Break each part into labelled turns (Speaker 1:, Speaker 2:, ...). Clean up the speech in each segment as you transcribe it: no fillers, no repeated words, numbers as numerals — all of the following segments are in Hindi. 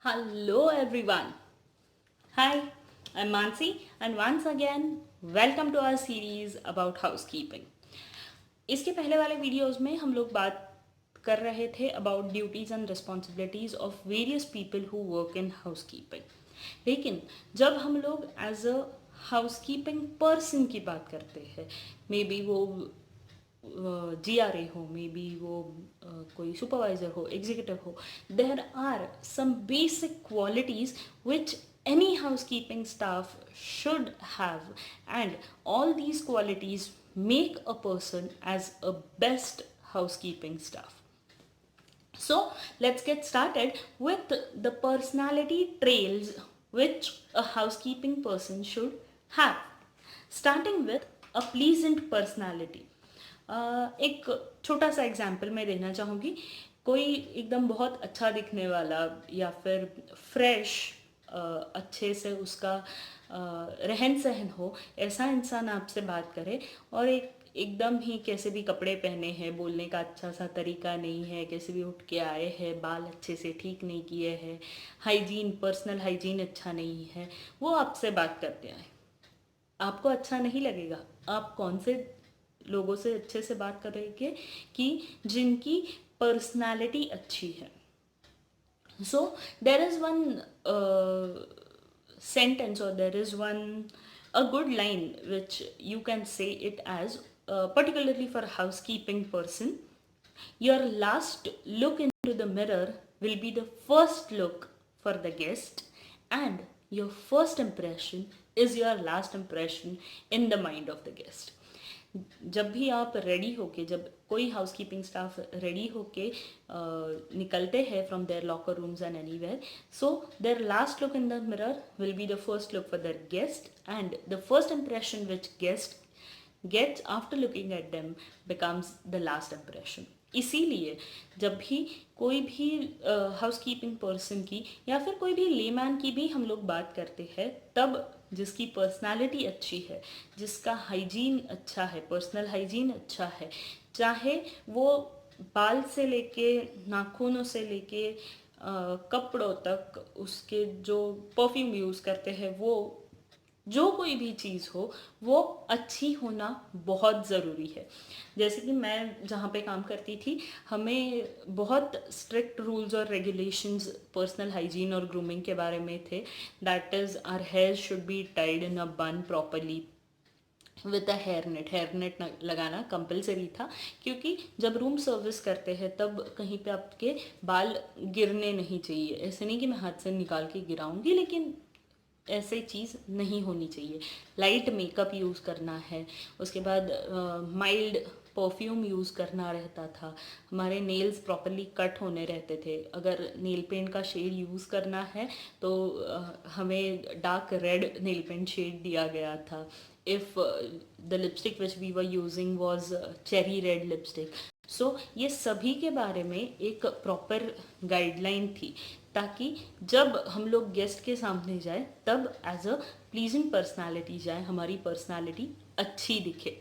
Speaker 1: Hello everyone. Hi, I'm Mansi and once again welcome to our series about housekeeping. इसके पहले वाले वीडियोस में हम लोग बात कर रहे थे about duties and responsibilities of various people who work in housekeeping. लेकिन जब हम लोग एज अ हाउसकीपिंग पर्सन की बात करते हैं, मे बी वो GRA हो, मे बी वो कोई सुपरवाइजर हो, एग्जीक्यूटिव हो, there are some basic qualities which any housekeeping staff should have, and all these qualities make a person as a best housekeeping staff. So let's get started with the personality traits which a housekeeping person should have, starting with a pleasant personality. एक छोटा सा एग्जाम्पल मैं देना चाहूँगी। कोई एकदम बहुत अच्छा दिखने वाला या फिर फ्रेश, अच्छे से उसका रहन सहन हो, ऐसा इंसान आपसे बात करे और एकदम ही कैसे भी कपड़े पहने हैं, बोलने का अच्छा सा तरीका नहीं है, कैसे भी उठ के आए हैं, बाल अच्छे से ठीक नहीं किए हैं, हाइजीन, पर्सनल हाइजीन अच्छा नहीं है, वो आपसे बात करते हैं, आपको अच्छा नहीं लगेगा। आप कौन से लोगों से अच्छे से बात करेंगे कि जिनकी पर्सनालिटी अच्छी है। So there is one sentence, or there is one a good line which you can say it as, particularly for a housekeeping person: your last look into the mirror will be the first look for the guest, and your first impression is your last impression in the mind of the guest. जब भी आप रेडी होके, जब कोई हाउसकीपिंग स्टाफ रेडी होके निकलते हैं from their locker rooms and anywhere, so their last look in the mirror will be the first look for their guest, and the first impression which guest gets after looking at them becomes the last impression. इसीलिए जब भी कोई भी हाउसकीपिंग पर्सन की या फिर कोई भी लेमैन की भी हम लोग बात करते हैं, तब जिसकी पर्सनालिटी अच्छी है, जिसका हाइजीन अच्छा है, पर्सनल हाइजीन अच्छा है, चाहे वो बाल से लेके नाखूनों से लेके कपड़ों तक, उसके जो परफ्यूम यूज़ करते हैं, वो जो कोई भी चीज़ हो, वो अच्छी होना बहुत ज़रूरी है। जैसे कि मैं जहाँ पे काम करती थी, हमें बहुत स्ट्रिक्ट रूल्स और रेगुलेशंस पर्सनल हाइजीन और ग्रूमिंग के बारे में थे। That is, our hair should be tied in a bun properly with a hair net लगाना कंपलसरी था, क्योंकि जब रूम सर्विस करते हैं तब कहीं पे आपके बाल गिरने नहीं चाहिए। ऐसे नहीं कि मैं हाथ से निकाल के गिराऊंगी, लेकिन ऐसे चीज़ नहीं होनी चाहिए। लाइट मेकअप यूज़ करना है, उसके बाद माइल्ड परफ्यूम यूज़ करना रहता था, हमारे नेल्स प्रॉपरली कट होने रहते थे। अगर नेल पेंट का शेड यूज़ करना है तो हमें dark red nail paint shade दिया गया था। If the lipstick which we were using was cherry red lipstick. So ये सभी के बारे में एक प्रॉपर गाइडलाइन थी, ताकि जब हम लोग गेस्ट के सामने जाए तब एज अ प्लीजिंग पर्सनालिटी जाए, हमारी पर्सनालिटी अच्छी दिखे।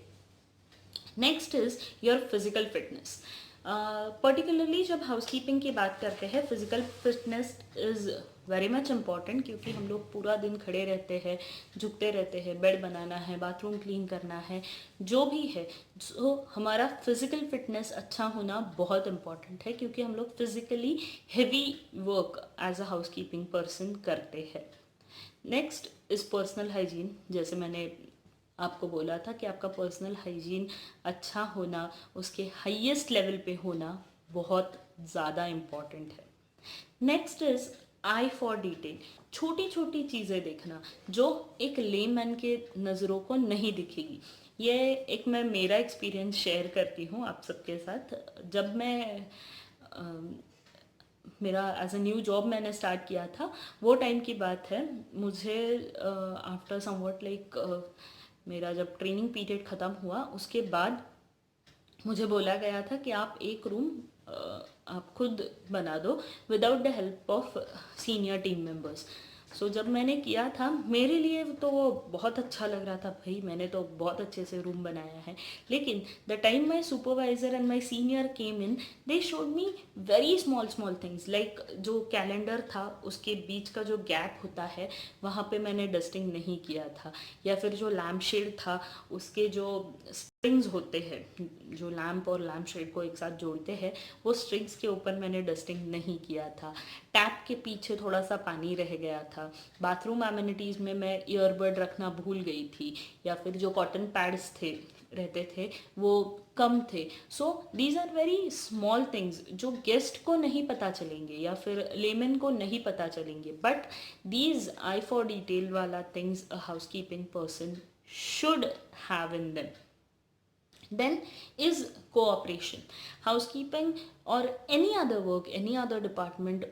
Speaker 1: Next is your physical fitness. Particularly जब हाउसकीपिंग की बात करते हैं, physical fitness is very much important, क्योंकि हम लोग पूरा दिन खड़े रहते हैं, झुकते रहते हैं, बेड बनाना है, बाथरूम क्लीन करना है, जो भी है। सो हमारा फिजिकल फिटनेस अच्छा होना बहुत इम्पॉर्टेंट है, क्योंकि हम लोग physically heavy work as a housekeeping person करते हैं। Next is personal hygiene. जैसे मैंने आपको बोला था कि आपका पर्सनल हाइजीन अच्छा होना, उसके हाईएस्ट लेवल पे होना बहुत ज़्यादा इम्पॉर्टेंट है। Next is I for detail. छोटी छोटी चीज़ें देखना जो एक लेमैन के नज़रों को नहीं दिखेगी। ये एक मैं मेरा एक्सपीरियंस शेयर करती हूँ आप सबके साथ। जब मैं मेरा एज अ न्यू जॉब मैंने स्टार्ट किया था, वो टाइम की बात है। मुझे आफ्टर समवट लाइक मेरा जब ट्रेनिंग पीरियड ख़त्म हुआ, उसके बाद मुझे बोला गया था कि आप एक रूम आप खुद बना दो without the help of senior team members. So जब मैंने किया था मेरे लिए तो वो बहुत अच्छा लग रहा था, भाई मैंने तो बहुत अच्छे से रूम बनाया है। लेकिन the time my supervisor and my senior came in, they showed me very small small things, like जो कैलेंडर था उसके बीच का जो गैप होता है वहाँ पे मैंने डस्टिंग नहीं किया था, या फिर जो लैम्प शेड था उसके जो स्ट्रिंग्स होते हैं जो लैम्प और लैम्प शेड को एक साथ जोड़ते हैं, वो स्ट्रिंग्स के ऊपर मैंने डस्टिंग नहीं किया था। टैप के पीछे थोड़ा सा पानी रह गया था। बाथरूम एमिनिटीज़ में मैं ईयरबड रखना भूल गई थी, या फिर जो कॉटन पैड्स थे रहते थे वो कम थे। So these are very small things जो गेस्ट को नहीं पता चलेंगे या फिर लेमन को नहीं पता चलेंगे, but these eye for detail वाला things a housekeeping person should have in them. Then is cooperation. Housekeeping or any other work, any other department,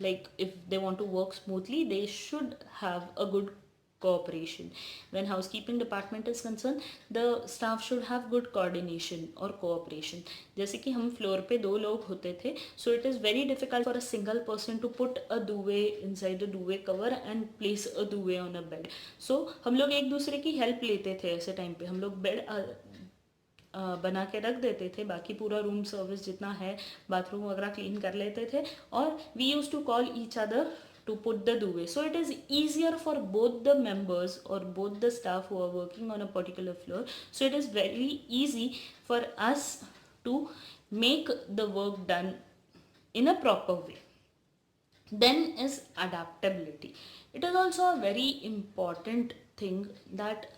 Speaker 1: like if they want to work smoothly, they should have a good cooperation. When housekeeping department is concerned, the staff should have good coordination or cooperation. जैसे कि हम फ्लोर पे 2 लोग होते थे, so it is very difficult for a single person to put a duvet inside the duvet cover and place a duvet on a bed. So हम लोग एक दूसरे की हेल्प लेते थे। ऐसे टाइम पे हम लोग बेड बना के रख देते थे, बाकी पूरा रूम सर्विस जितना है बाथरूम वगैरह क्लीन कर लेते थे, और we use to call each other to put the duvet. So it is easier for both the members or both the staff who are working on a particular floor. So it is very easy for us to make the work done in a proper way. Then is adaptability. It is also a very important thing that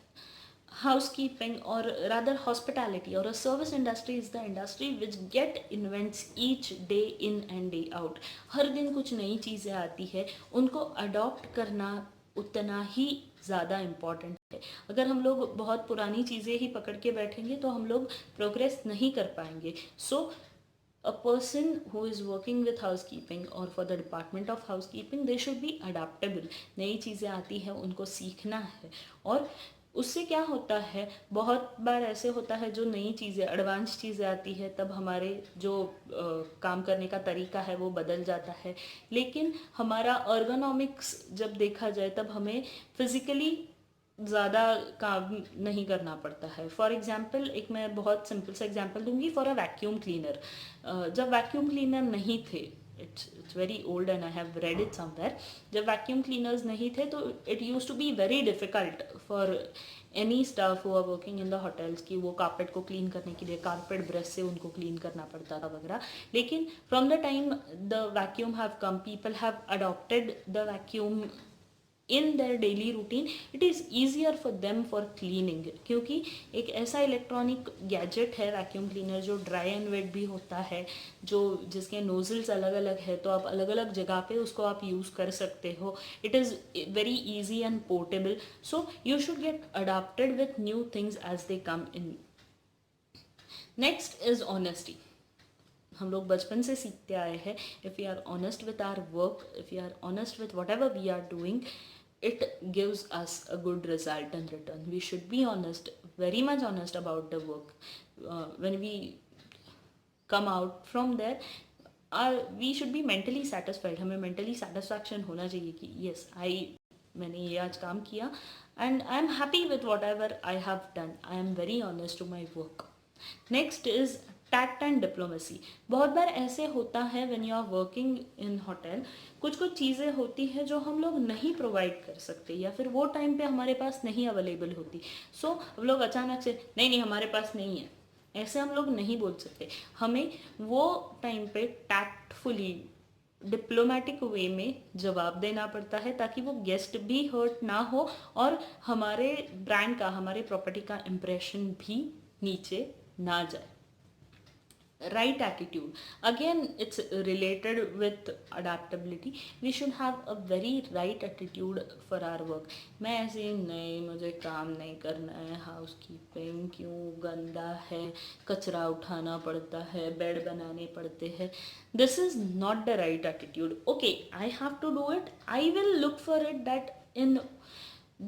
Speaker 1: housekeeping, or rather hospitality or a service industry, is the industry which get invents each day in and day out. हर दिन कुछ नई चीज़ें आती है, उनको अडॉप्ट करना उतना ही ज़्यादा इम्पॉर्टेंट है। अगर हम लोग बहुत पुरानी चीज़ें ही पकड़ के बैठेंगे तो हम लोग प्रोग्रेस नहीं कर पाएंगे। सो a person who is working with housekeeping or for the department of housekeeping, they should be adaptable. नई चीज़ें आती है उनको सीखना है, और उससे क्या होता है, बहुत बार ऐसे होता है जो नई चीज़ें एडवांस चीज़ें आती है तब हमारे जो काम करने का तरीका है वो बदल जाता है। लेकिन हमारा अर्गोनॉमिक्स जब देखा जाए तब हमें फिज़िकली ज़्यादा काम नहीं करना पड़ता है। फॉर एग्जाम्पल एक मैं बहुत सिंपल सा एग्जाम्पल दूंगी। फॉर अ वैक्यूम क्लीनर, जब वैक्यूम क्लीनर नहीं थे, it's very old and I have read it somewhere, जब वैक्यूम क्लीनर्स नहीं थे तो it use to be very difficult for any staff who are working in the hotels की वो कारपेट को क्लीन करने के लिए कारपेट ब्रश से उनको क्लीन करना पड़ता था वगैरह। लेकिन from the time the vacuum have come, people have adopted the vacuum in their daily routine, it is easier for them for cleaning, क्योंकि एक ऐसा इलेक्ट्रॉनिक गैजेट है वैक्यूम क्लीनर जो ड्राई एंड वेट भी होता है, जो जिसके नोजल्स अलग अलग है, तो आप अलग अलग जगह पे उसको आप यूज़ कर सकते हो। It is very easy and portable, so you should get adopted with new things as they come in. Next is honesty. हम लोग बचपन से सीखते आए हैं, if we are honest with our work, if we are honest with whatever we are doing, it gives us a good result in return. We should be honest, very much honest about the work. When we come out from there, we should be mentally satisfied. हमें mentally satisfaction होना चाहिए कि yes, मैंने ये आज काम किया and I am happy with whatever I have done. I am very honest to my work. Next is tact and diplomacy. बहुत बार ऐसे होता है when you are working in hotel, कुछ कुछ चीज़ें होती हैं जो हम लोग नहीं प्रोवाइड कर सकते या फिर वो टाइम पे हमारे पास नहीं अवेलेबल होती। सो हम लोग अचानक से नहीं नहीं हमारे पास नहीं है, ऐसे हम लोग नहीं बोल सकते। हमें वो टाइम पे टैक्टफुली डिप्लोमेटिक वे में जवाब देना पड़ता है ताकि वो गेस्ट भी हर्ट ना हो और हमारे ब्रांड का, हमारे प्रॉपर्टी का इम्प्रेशन भी नीचे ना जाए। Right attitude, again it's related with adaptability. We should have a very right attitude for our work. मैं ऐसे नहीं, मुझे काम नहीं करना है, हाउस कीपिंग क्यों गंदा है, कचरा उठाना पड़ता है, बेड बनाने पड़ते हैं, this is not the right attitude. Okay, I have to do it, I will look for it that in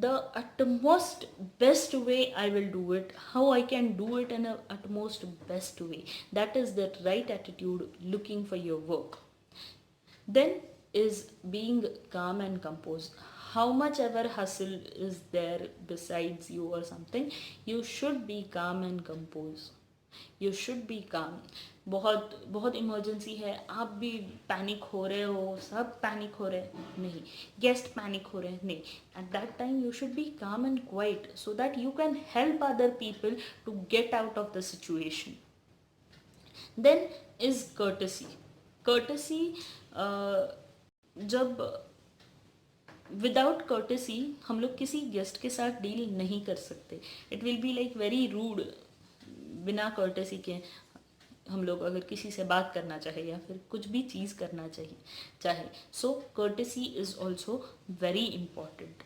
Speaker 1: the utmost best way I will do it, how I can do it in a utmost best way. That is the right attitude looking for your work. Then is being calm and composed. How much ever hustle is there besides you or something, you should be calm and composed. You should be काम. बहुत बहुत इमरजेंसी है, आप भी पैनिक हो रहे हो, सब पैनिक हो रहे हैं, नहीं, गेस्ट पैनिक हो रहे हैं, नहीं, at that time you should be calm and quiet so that you can help other people to get out of the situation. Then is courtesy. Courtesy, जब विदाउट कर्टसी हम लोग किसी गेस्ट के साथ डील नहीं कर सकते. It will be like very rude. बिना कर्टसी के हम लोग अगर किसी से बात करना चाहे या फिर कुछ भी चीज़ करना चाहे so courtesy is also very important.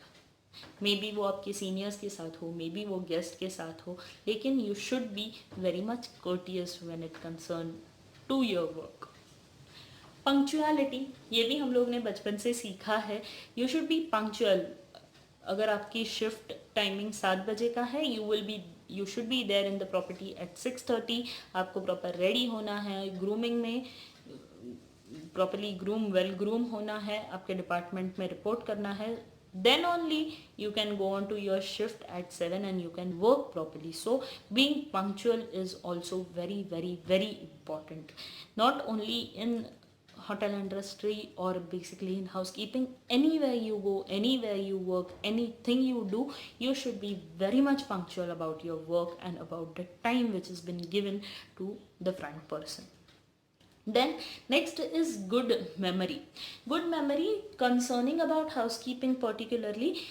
Speaker 1: Maybe वो आपके सीनियर्स के साथ हो, मे बी वो गेस्ट के साथ हो, लेकिन you should be very much courteous when it concern to your work. Punctuality, ये भी हम लोग ने बचपन से सीखा है. You should be punctual. अगर आपकी शिफ्ट टाइमिंग 7 बजे का है, you should be there in the property at 6:30. आपको प्रॉपर रेडी होना है, ग्रूमिंग में प्रॉपरली वेल ग्रूम होना है, आपके डिपार्टमेंट में रिपोर्ट करना है. then only you can go on to your shift at 7 and you can work properly. So being punctual is also very very very important, not only in hotel industry or basically in housekeeping. Anywhere you go, anywhere you work, anything you do, you should be very much punctual about your work and about the time which has been given to the front person. Then next is good memory. Good memory concerning about housekeeping particularly,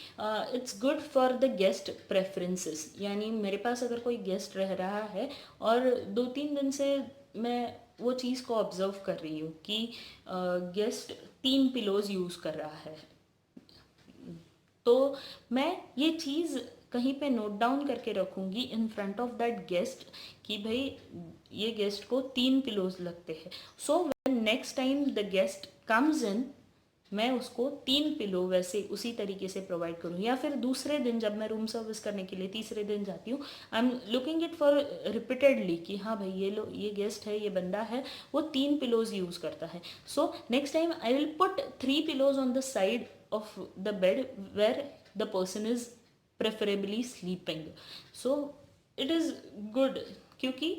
Speaker 1: it's good for the guest preferences. यानी मेरे पास अगर कोई गेस्ट रह रहा है और 2-3 दिन से मैं वो चीज़ को ऑब्जर्व कर रही हूँ कि गेस्ट 3 पिलोज यूज़ कर रहा है, तो मैं ये चीज़ कहीं पे नोट डाउन करके रखूँगी in front of that guest कि भाई ये गेस्ट को 3 पिलोज लगते हैं. So when next time the guest comes in, मैं उसको 3 पिलो वैसे उसी तरीके से प्रोवाइड करूँ. या फिर दूसरे दिन जब मैं रूम सर्विस करने के लिए तीसरे दिन जाती हूँ, I am looking it for repeatedly कि हाँ भाई ये गेस्ट है, ये बंदा है, वो 3 पिलोज यूज़ करता है. So next time I will put 3 pillows on the side of the bed where the person is preferably sleeping. So it is good, क्योंकि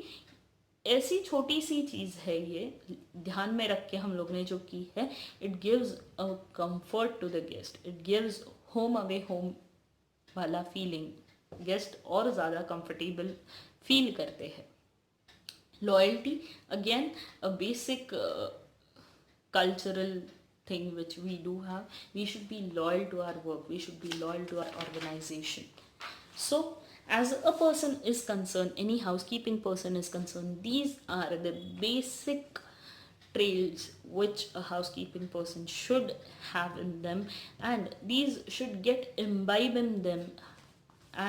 Speaker 1: ऐसी छोटी सी चीज़ है, ये ध्यान में रख के हम लोग ने जो की है, it gives a comfort to the guest. It gives home away home वाला फीलिंग. गेस्ट और ज़्यादा कंफर्टेबल फील करते हैं. Loyalty, again a basic cultural thing which we do have. We should be loyal to our work, we should be loyal to our organization. So as a person is concerned, any housekeeping person is concerned, these are the basic traits which a housekeeping person should have in them, and these should get imbibed in them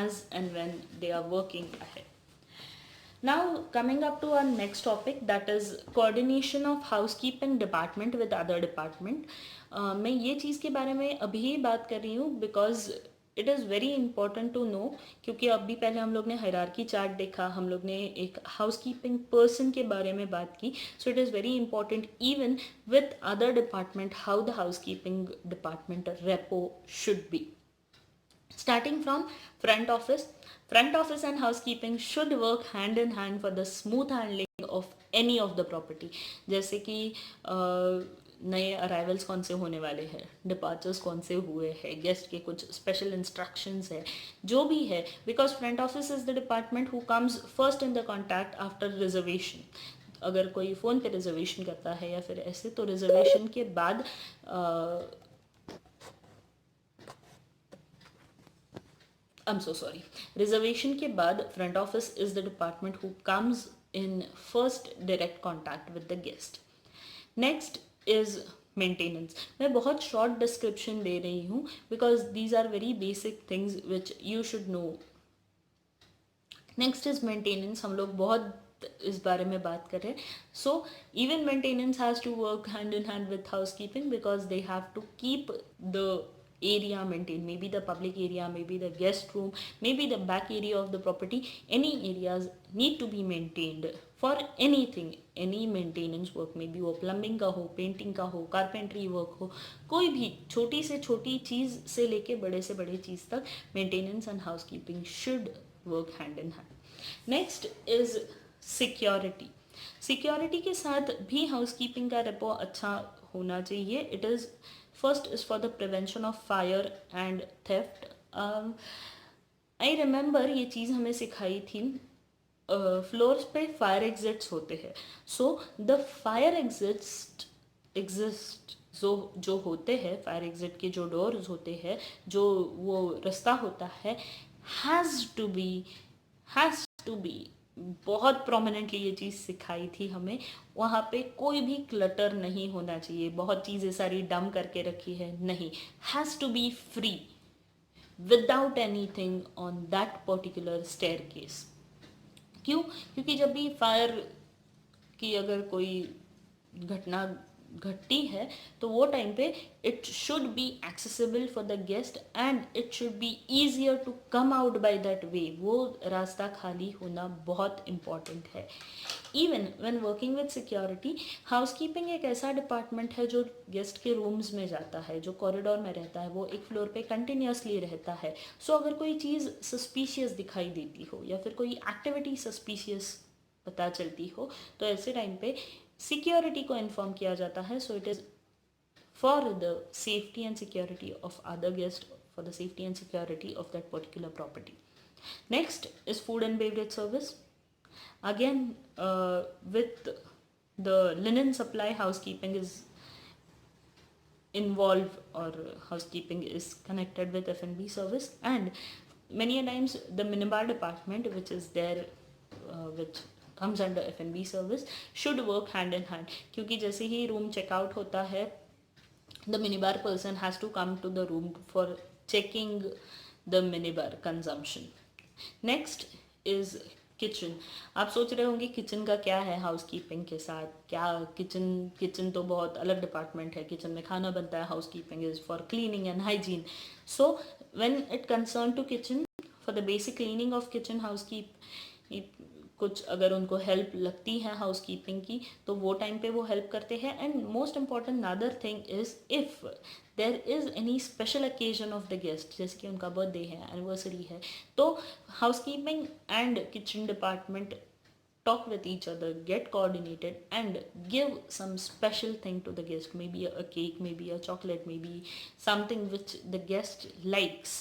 Speaker 1: as and when they are working ahead. Now coming up to our next topic, that is coordination of housekeeping department with other department. मैं ये चीज़ के बारे में अभी बात कर रही हूँ because it is very important to know, क्योंकि अभी पहले हम लोग ने हायरार्की चार्ट देखा, हम लोग ने एक हाउसकीपिंग पर्सन के बारे में बात की. सो it is very important even with other department how the housekeeping department repo should be. Starting from front office. Front office and housekeeping should work hand in hand for the smooth handling of any of the property. जैसे कि नए अराइवल्स कौन से होने वाले हैं, डिपार्चर्स कौन से हुए हैं, गेस्ट के कुछ स्पेशल इंस्ट्रक्शंस है, जो भी है, because front office is the department who comes first in the contact after reservation. अगर कोई फ़ोन पे रिजर्वेशन करता है या फिर ऐसे, तो रिजर्वेशन के बाद रिजर्वेशन के बाद front office is the department who comes in first direct contact with the guest. Next is maintenance. मैं बहुत शॉर्ट डिस्क्रिप्शन दे रही हूँ because these are very basic things which you should know. Next is maintenance. हम लोग बहुत इस बारे में बात कर रहे हैं. So even maintenance has to work hand in hand with house keeping because they have to keep the area maintained, maybe the public area, maybe the guest room, maybe the back area of the property. Any areas need to be maintained for anything, any maintenance work, maybe वो plumbing का हो, painting का हो, carpentry work हो, कोई भी छोटी से छोटी चीज़ से लेके बड़े से बड़े चीज़ तक maintenance and housekeeping should work hand in hand. Next is security. Security के साथ भी हाउसकीपिंग का रेपो अच्छा होना चाहिए. It is first is for the prevention of fire and theft. I remember ये चीज़ हमें सिखाई थी. फ्लोर्स पे फायर एग्जिट्स होते हैं. सो द फायर एग्जिस्ट जो होते हैं, फायर एग्जिट के जो डोर्स होते हैं, जो वो रास्ता होता है, हैज़ टू बी बहुत प्रोमिनेंटली ये चीज़ सिखाई थी हमें. वहाँ पे कोई भी क्लटर नहीं होना चाहिए, बहुत चीज़ें सारी डम करके रखी है, नहीं. Has to be free without anything on that particular staircase. क्यों? क्योंकि जब भी फायर की अगर कोई घटना घटती है तो वो टाइम पे it should be accessible for the guest and it should be easier to come out by that way. वो रास्ता खाली होना बहुत इम्पॉर्टेंट है. Even when working with security, housekeeping एक ऐसा डिपार्टमेंट है जो गेस्ट के रूम्स में जाता है, जो कॉरिडोर में रहता है, वो एक फ्लोर पे कंटिन्यूसली रहता है. सो अगर कोई चीज़ सस्पिशियस दिखाई देती हो या फिर कोई एक्टिविटी सस्पिशियस पता चलती हो तो ऐसे टाइम पे सिक्योरिटी को इन्फॉर्म किया जाता है. सो it is for the safety and security of other guest, for the safety and security of that particular property. Next is food and beverage service. Again, with the linen supply, housekeeping is involved, or housekeeping is connected with F&B service. And many a times the minibar department, which is there, which comes under F&B service, should work hand in hand. क्योंकि जैसे ही रूम चेकआउट होता है, the minibar person has to come to the room for checking the minibar consumption. Next is kitchen. आप सोच रहे होंगे किचन का क्या है हाउसकीपिंग के साथ, क्या किचन तो बहुत अलग डिपार्टमेंट है, किचन में खाना बनता है, housekeeping is for cleaning and hygiene. So when it concern to kitchen, for the basic cleaning of kitchen, कुछ अगर उनको हेल्प लगती है हाउसकीपिंग की तो वो टाइम पे वो हेल्प करते हैं. And most important other thing is if there is any special occasion of the guest, जैसे कि उनका बर्थडे है, एनिवर्सरी है, तो housekeeping and kitchen department talk with each other, get coordinated and give some special thing to the guest, maybe a cake, maybe a chocolate, maybe something which the guest likes,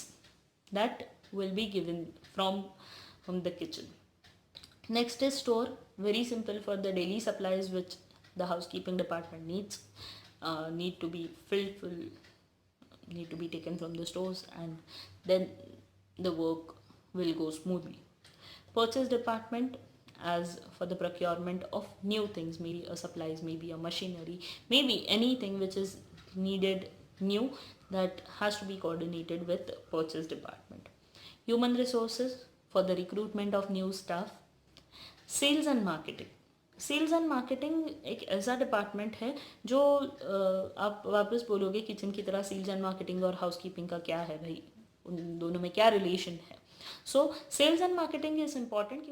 Speaker 1: that will be given from the kitchen. Next is store. Very simple, for the daily supplies which the housekeeping department needs, need to be full, need to be taken from the stores, and then the work will go smoothly. Purchase department, as for the procurement of new things, maybe a supplies, maybe a machinery, maybe anything which is needed new, that has to be coordinated with purchase department. Human resources, for the recruitment of new staff. Sales and marketing. Sales and marketing एक ऐसा डिपार्टमेंट है जो आप वापस बोलोगे किचन की तरह सेल्स एंड मार्केटिंग और हाउसकीपिंग का क्या है भाई, उन दोनों में क्या रिलेशन है. So sales and marketing is important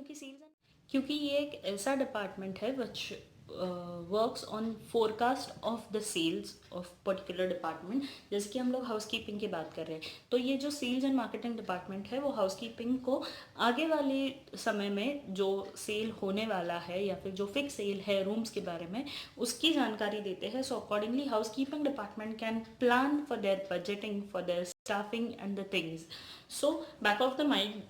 Speaker 1: क्योंकि ये एक ऐसा डिपार्टमेंट है which works on forecast of the sales of particular department. जैसे कि हम लोग हाउसकीपिंग की बात कर रहे हैं, तो ये जो सेल्स एंड मार्केटिंग डिपार्टमेंट है वो हाउसकीपिंग को आगे वाले समय में जो सेल होने वाला है या फिर जो फिक्स सेल है रूम्स के बारे में, उसकी जानकारी देते हैं. So accordingly housekeeping department can plan for their budgeting, for their staffing and the things. So back of the mind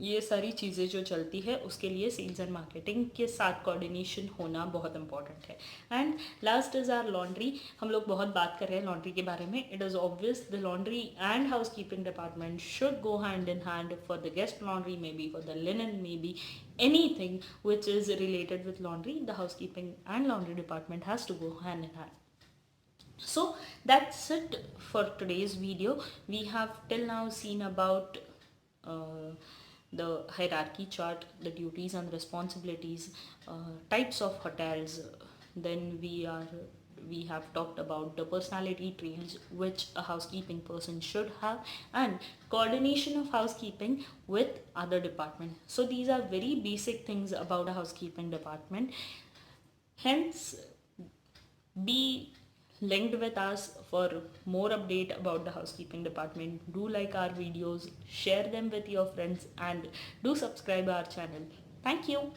Speaker 1: ये सारी चीज़ें जो चलती है उसके लिए सेल्स एंड मार्केटिंग के साथ कोऑर्डिनेशन होना बहुत इंपॉर्टेंट है. And last is our laundry. हम लोग बहुत बात कर रहे हैं लॉन्ड्री के बारे में. It is obvious the laundry and house keeping department should go hand in hand. For the guest laundry, may be for the linen, may be anything which is related with laundry, the housekeeping and laundry department has to go hand in hand. So that's it for today's video. We have till now seen about the hierarchy chart, the duties and responsibilities, types of hotels. Then we are we have talked about the personality traits which a housekeeping person should have, and coordination of housekeeping with other department. So these are very basic things about a housekeeping department. Hence, be linked with us for more update about the housekeeping department. Do like our videos, share them with your friends, and do subscribe our channel. Thank you.